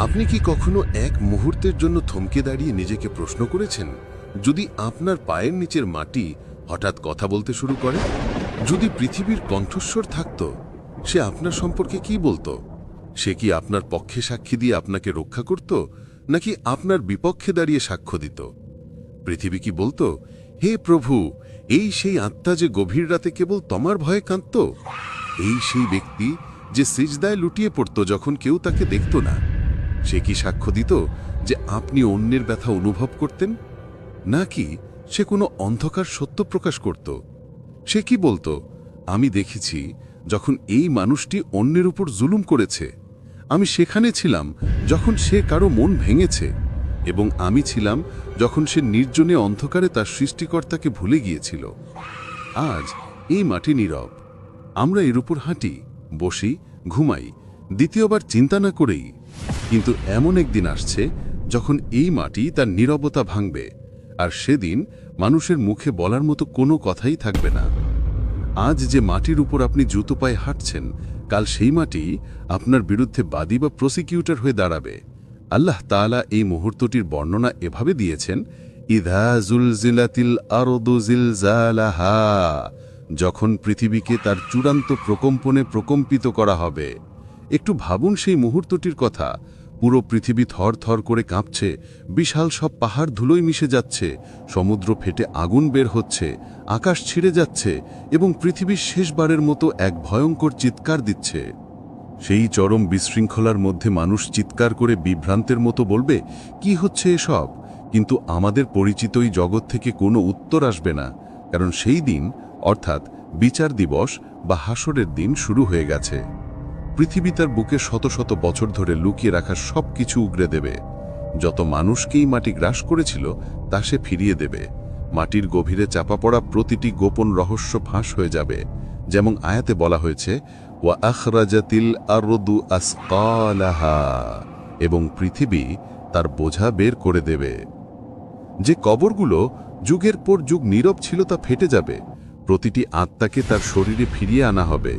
আপনি কি কখনো এক মুহূর্তের জন্য থমকে দাঁড়িয়ে নিজেকে প্রশ্ন করেছেন, যদি আপনার পায়ের নিচের মাটি হঠাৎ কথা বলতে শুরু করে? যদি পৃথিবীর কণ্ঠস্বর থাকত, সে আপনার সম্পর্কে কি বলতো? সে কি আপনার পক্ষে সাক্ষী দিয়ে আপনাকে রক্ষা করত, নাকি আপনার বিপক্ষে দাঁড়িয়ে সাক্ষ্য দিত? পৃথিবী কি বলতো, হে প্রভু, এই সেই আত্মা যে গভীর রাতে কেবল তোমার ভয়ে কাঁদত? এই সেই ব্যক্তি যে সিজদায় লুটিয়ে পড়ত যখন কেউ তাকে দেখত না? সে কি সাক্ষ্য দিত যে আপনি অন্যের ব্যথা অনুভব করতেন, নাকি সে কোনো অন্ধকার সত্য প্রকাশ করত? সে কি বলতো, আমি দেখেছি যখন এই মানুষটি অন্যের উপর জুলুম করেছে, আমি সেখানে ছিলাম যখন সে কারো মন ভেঙেছে, এবং আমি ছিলাম যখন সে নির্জনে অন্ধকারে তার সৃষ্টিকর্তাকে ভুলে গিয়েছিল। আজ এই মাটি নীরব, আমরা এর উপর হাঁটি, বসি, ঘুমাই, দ্বিতীয়বার চিন্তা না করেই। কিন্তু এমন একদিন আসছে যখন এই মাটি তার নীরবতা ভাঙবে, আর সেদিন মানুষের মুখে বলার মতো কোনো কথাই থাকবে না। আজ যে মাটির উপর আপনি জুতো পায়ে হাঁটছেন, কাল সেই মাটি আপনার বিরুদ্ধে বাদী বা প্রসিকিউটর হয়ে দাঁড়াবে। আল্লাহ তাআলা এই মুহূর্তটির বর্ণনা এভাবে দিয়েছেন, ইযা যুলজিলাতিল আরদু জিলজালাহা, যখন পৃথিবীকে তার চূড়ান্ত প্রকম্পনে প্রকম্পিত করা হবে। একটু ভাবুন সেই মুহূর্তটির কথা। পুরো পৃথিবী থর থর করে কাঁপছে, বিশাল সব পাহাড় ধুলোয় মিশে যাচ্ছে, সমুদ্র ফেটে আগুন বের হচ্ছে, আকাশ ছিঁড়ে যাচ্ছে, এবং পৃথিবীর শেষবারের মতো এক ভয়ঙ্কর চিৎকার দিচ্ছে। সেই চরম বিশৃঙ্খলার মধ্যে মানুষ চিৎকার করে বিভ্রান্তের মতো বলবে, কি হচ্ছে এসব? কিন্তু আমাদের পরিচিত এই জগৎ থেকে কোনো উত্তর আসবে না, কারণ সেই দিন, অর্থাৎ বিচার দিবস বা হাসরের দিন শুরু হয়ে গেছে। পৃথিবী তার বুকে শত শত বছর ধরে লুকিয়ে রাখা সব কিছু উগরে দেবে। যত মানুষকেই মাটি গ্রাস করেছিল তা সে ফিরিয়ে দেবে। মাটির গভীরে চাপা পড়া প্রতিটি গোপন রহস্য ফাঁস হয়ে যাবে। যেমন আয়াতে বলা হয়েছে, ওয়া আখরাজাতিল আরদু আসকালাহা, এবং পৃথিবী তার বোঝা বের করে দেবে। যে কবরগুলো যুগের পর যুগ নীরব ছিল তা ফেটে যাবে। প্রতিটি আত্মাকে তার শরীরে ফিরিয়ে আনা হবে।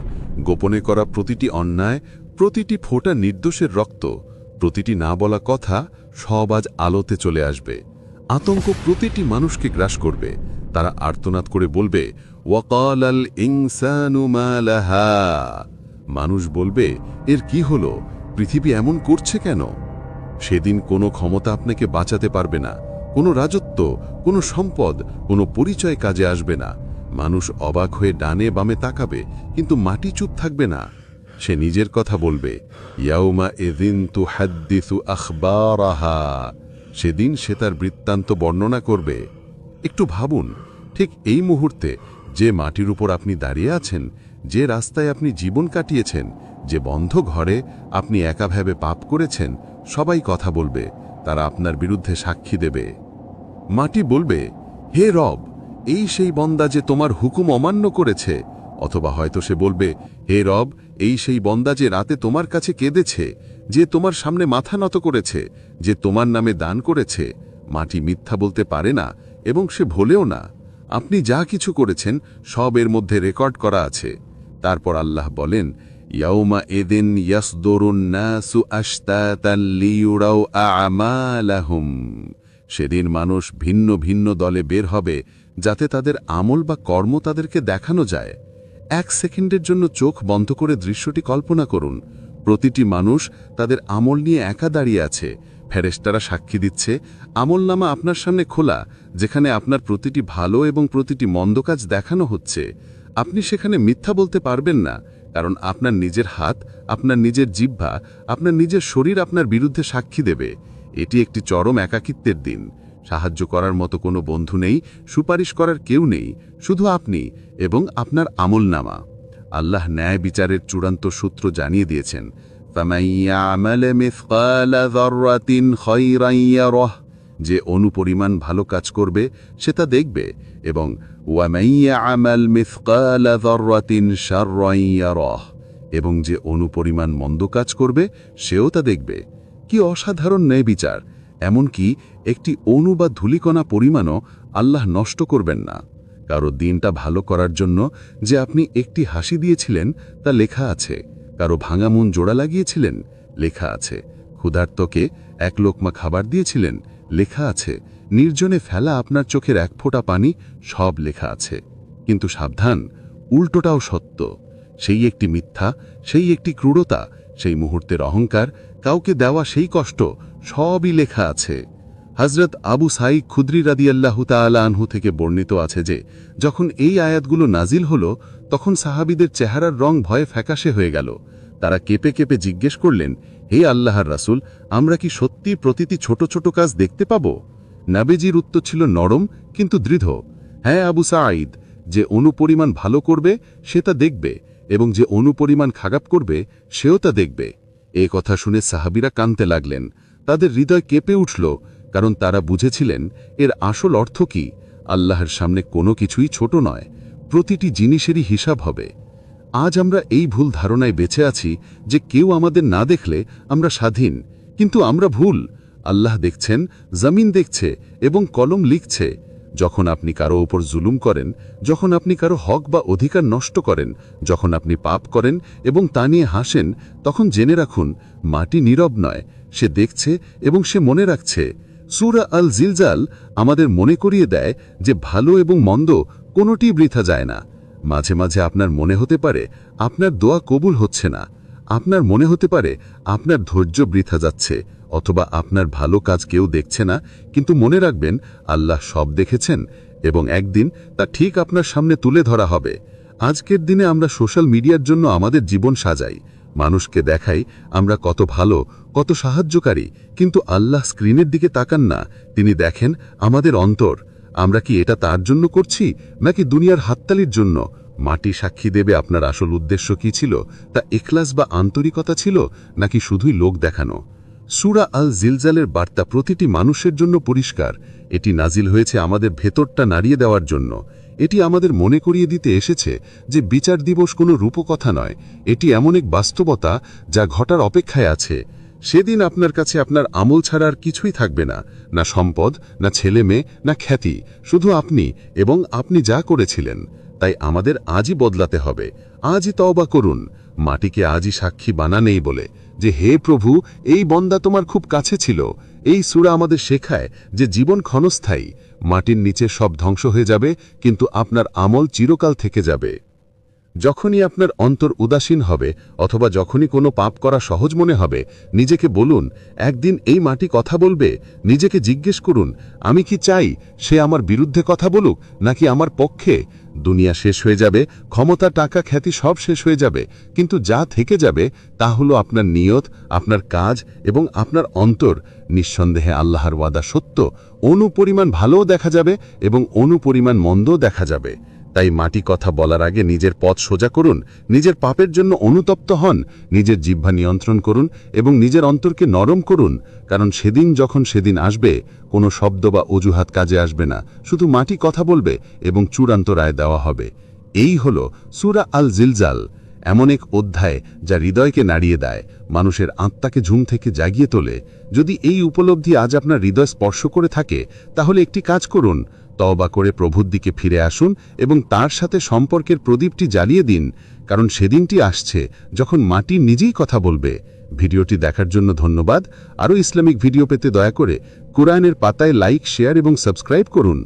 গোপনে করা প্রতিটি অন্যায়, প্রতিটি ফোঁটা নির্দোষের রক্ত, প্রতিটি না বলা কথা, সব আজ আলোতে চলে আসবে। আতঙ্ক প্রতিটি মানুষকে গ্রাস করবে। তারা আর্তনাদ করে বলবে, ওয়াকালাল ইনসানু মা লাহা, মানুষ বলবে, এর কি হলো? পৃথিবী এমন করছে কেন? সেদিন কোনো ক্ষমতা আপনাকে বাঁচাতে পারবে না। কোনো রাজত্ব, কোনো সম্পদ, কোনো পরিচয় কাজে আসবে না। মানুষ অবাক হয়ে ডানে বামে তাকাবে, কিন্তু মাটি চুপ থাকবে না। সে নিজের কথা বলবে, ইয়াউমা ইযিন তুহাদ্দিসু আখবারাহা, সেদিন সে তার বৃত্তান্ত বর্ণনা করবে। একটু ভাবুন, ঠিক এই মুহূর্তে যে মাটির উপর আপনি দাঁড়িয়ে আছেন, যে রাস্তায় আপনি জীবন কাটিয়েছেন, যে বন্ধ ঘরে আপনি একাভাবে পাপ করেছেন, সবাই কথা বলবে। তারা আপনার বিরুদ্ধে সাক্ষী দেবে। মাটি বলবে, হে রব, এই সেই বন্দা যে তোমার হুকুম অমান্য করেছে। অথবা হয়তো সে বলবে, হে রব, এই সেই বন্দা যে রাতে তোমার কাছে কেঁদেছে, যে তোমার সামনে মাথা নত করেছে, যে তোমার নামে দান করেছে। মাটি মিথ্যা বলতে পারে না, এবং সে ভোলেও না। আপনি যা কিছু করেছেন সব এর মধ্যে রেকর্ড করা আছে। তারপর আল্লাহ বলেন, ইয়াউমা ইযিন ইয়াসদুরুন নাসু আশতাতান লিয়ুরাউ আমালাহুম, সেদিন মানুষ ভিন্ন ভিন্ন দলে বের হবে, যাতে তাদের আমল বা কর্ম তাদেরকে দেখানো যায়। এক সেকেন্ডের জন্য চোখ বন্ধ করে দৃশ্যটি কল্পনা করুন। প্রতিটি মানুষ তাদের আমল নিয়ে একা দাঁড়িয়ে আছে। ফেরেশতারা সাক্ষী দিচ্ছে, আমলনামা আপনার সামনে খোলা, যেখানে আপনার প্রতিটি ভালো এবং প্রতিটি মন্দ কাজ দেখানো হচ্ছে। আপনি সেখানে মিথ্যা বলতে পারবেন না, কারণ আপনার নিজের হাত, আপনার নিজের জিহ্বা, আপনার নিজের শরীর আপনার বিরুদ্ধে সাক্ষী দেবে। এটি একটি চরম একাকিত্বের দিন। সাহায্য করার মতো কোনো বন্ধু নেই, সুপারিশ করার কেউ নেই, শুধু আপনি এবং আপনার আমলনামা। আল্লাহ ন্যায় বিচারের চূড়ান্ত সূত্র জানিয়ে দিয়েছেন, ফামান ইয়ামাল মিসকালা যাররাতিন খায়রান ইয়ারাহ, যে অনুপরিমাণ ভালো কাজ করবে সে তা দেখবে, এবং ওয়ামান ইয়ামাল মিসকালা যাররাতিন শাররান ইয়ারাহ, এবং যে অনুপরিমাণ মন্দ কাজ করবে সেও তা দেখবে। কি অসাধারণ ন্যায় বিচার! এমনকি একটি অণু বা ধূলিকণা পরিমাণও আল্লাহ নষ্ট করবেন না। কারো দিনটা ভালো করার জন্য যে আপনি একটি হাসি দিয়েছিলেন তা লেখা আছে, কারো ভাঙা মন জোড়া লাগিয়েছিলেন লেখা আছে, ক্ষুধার্তকে এক লোকমা খাবার দিয়েছিলেন, লেখা আছে, নির্জনে ফেলা আপনার চোখের এক ফোঁটা পানি, সব লেখা আছে। কিন্তু সাবধান, উল্টোটাও সত্য। সেই একটি মিথ্যা, সেই একটি ক্রূরতা, সেই মুহূর্তের অহংকার, কাউকে দেওয়া সেই কষ্ট, সবই লেখা আছে। হযরত আবু সাঈদ খুদরি রাদিয়াল্লাহু তাআলা আনহু থেকে বর্ণিত আছে যে, যখন এই আয়াতগুলো নাজিল হলো, তখন সাহাবীদের চেহারার রং ভয়ে ফ্যাকাশে হয়ে গেল। তারা কেঁপে কেঁপে জিজ্ঞেস করলেন, হে আল্লাহর রাসূল, আমরা কি সত্যি প্রতিটি ছোট ছোট কাজ দেখতে পাব? নবীজির উত্তর ছিল নরম কিন্তু দৃঢ়, হ্যাঁ আবু সাঈদ, যে অনুপরিমাণ ভালো করবে সে তা দেখবে, এবং যে অনুপরিমাণ খারাপ করবে সেও তা দেখবে। এ কথা শুনে সাহাবীরা কাঁদতে লাগলেন। তাদের হৃদয় কেঁপে উঠল, কারণ তারা বুঝেছিলেন এর আসল অর্থ কি। আল্লাহর সামনে কোনো কিছুই ছোট নয়, প্রতিটি জিনিসেরই হিসাব হবে। আজ আমরা এই ভুল ধারণায় বেঁচে আছি যে কেউ আমাদের না দেখলে আমরা স্বাধীন, কিন্তু আমরা ভুল। আল্লাহ দেখছেন, জমিন দেখছে এবং কলম লিখছে। যখন আপনি কারো ওপর জুলুম করেন, যখন আপনি কারো হক বা অধিকার নষ্ট করেন, যখন আপনি পাপ করেন এবং তা নিয়ে হাসেন, তখন জেনে রাখুন, মাটি নীরব নয়, সে দেখছে এবং সে মনে রাখছে। সূরা আল জিলজাল আমাদের মনে করিয়ে দেয় যে ভালো এবং মন্দ কোনোটি বৃথা যায় না। মাঝে মাঝে আপনার মনে হতে পারে আপনার দোয়া কবুল হচ্ছে না, আপনার মনে হতে পারে আপনার ধৈর্য বৃথা যাচ্ছে, অথবা আপনার ভালো কাজ কেউ দেখছে না, কিন্তু মনে রাখবেন আল্লাহ সব দেখেছেন এবং একদিন তা ঠিক আপনার সামনে তুলে ধরা হবে। আজকের দিনে আমরা সোশ্যাল মিডিয়ার জন্য আমাদের জীবন সাজাই, মানুষকে দেখাই আমরা কত ভালো, কত সাহায্যকারী, কিন্তু আল্লাহ স্ক্রিনের দিকে তাকান না, তিনি দেখেন আমাদের অন্তর। আমরা কি এটা তার জন্য করছি নাকি দুনিয়ার হাততালির জন্য? মাটি সাক্ষী দেবে আপনার আসল উদ্দেশ্য কি ছিল, তা ইখলাস বা আন্তরিকতা ছিল নাকি শুধুই লোক দেখানো। সূরা আল জিলজালের বার্তা প্রতিটি মানুষের জন্য পরিষ্কার। এটি নাজিল হয়েছে আমাদের ভেতরটা নাড়িয়ে দেওয়ার জন্য। এটি আমাদের মনে করিয়ে দিতে এসেছে যে বিচার দিবস কোনো রূপকথা নয়, এটি এমন এক বাস্তবতা যা ঘটার অপেক্ষায় আছে। সেদিন আপনার কাছে আপনার আমল ছাড়া আর কিছুই থাকবে না, না সম্পদ, না ছেলে মেয়ে, না খ্যাতি, শুধু আপনি এবং আপনি যা করেছিলেন। তাই আমাদের আজই বদলাতে হবে, আজই তওবা করুন। মাটিকে আজই সাক্ষী বানানেই বলে যে, হে প্রভু, এই বন্দা তোমার খুব কাছে ছিল। এই সূরা আমাদের শেখায় যে জীবন ক্ষণস্থায়ী, মাটির নিচে সব ধ্বংস হয়ে যাবে, কিন্তু আপনার আমল চিরকাল থেকে যাবে। যখনই আপনার অন্তর উদাসীন হবে অথবা যখনই কোনো পাপ করা সহজ মনে হবে, নিজেকে বলুন, একদিন এই মাটি কথা বলবে। নিজেকে জিজ্ঞেস করুন, আমি কি চাই সে আমার বিরুদ্ধে কথা বলুক নাকি আমার পক্ষে? দুনিয়া শেষ হয়ে যাবে, ক্ষমতা, টাকা, খ্যাতি সব শেষ হয়ে যাবে, কিন্তু যা থেকে যাবে তা হলো আপনার নিয়ত, আপনার কাজ এবং আপনার অন্তর। নিঃসন্দেহে আল্লাহর ওয়াদা সত্য, অনুপরিমাণ ভালোও দেখা যাবে এবং অনুপরিমাণ মন্দও দেখা যাবে। তাই মাটি কথা বলার আগে নিজের পথ সোজা করুন, নিজের পাপের জন্য অনুতপ্ত হন, নিজের জিহ্বা নিয়ন্ত্রণ করুন এবং নিজের অন্তরকে নরম করুন। কারণ সেদিন আসবে, কোনো শব্দ বা অজুহাত কাজে আসবে না, শুধু মাটি কথা বলবে এবং চূড়ান্ত রায় দেওয়া হবে। এই হল সূরা আল জিলজাল, এমন এক অধ্যায় যা হৃদয়কে নাড়িয়ে দেয়, মানুষের আত্মাকে ঝুম থেকে জাগিয়ে তোলে। যদি এই উপলব্ধি আজ আপনার হৃদয় স্পর্শ করে থাকে, তাহলে একটি কাজ করুন, তওবা করে প্রভুর দিকে ফিরে আসুন এবং তার সাথে সম্পর্কের প্রদীপটি জ্বালিয়ে দিন। কারণ সেদিনটি আসছে যখন মাটি নিজেই কথা বলবে। ভিডিওটি দেখার জন্য ধন্যবাদ। আরও ইসলামিক ভিডিও পেতে দয়া করে কুরআনের পাতায় লাইক, শেয়ার এবং সাবস্ক্রাইব করুন।